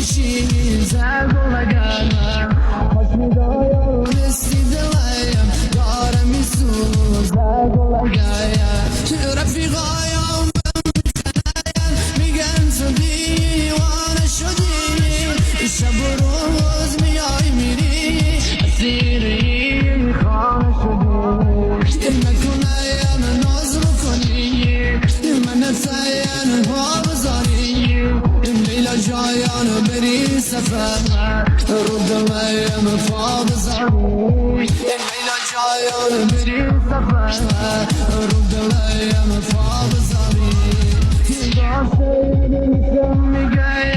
چی زرد و لگرم خوش میدایم رسید لایم دارم میسوز زرد و لگرم رفیقایم میگن تو دیوانه شدی شب و روز میای میری اسیری خانه شدی نکنایم ناز رو کنی من نتایم پا بذاری لیلا جایان بری سفر رو دلیم پا بذاری لیلا جایان بری سفر رو دلیم پا بذاری داشته میگه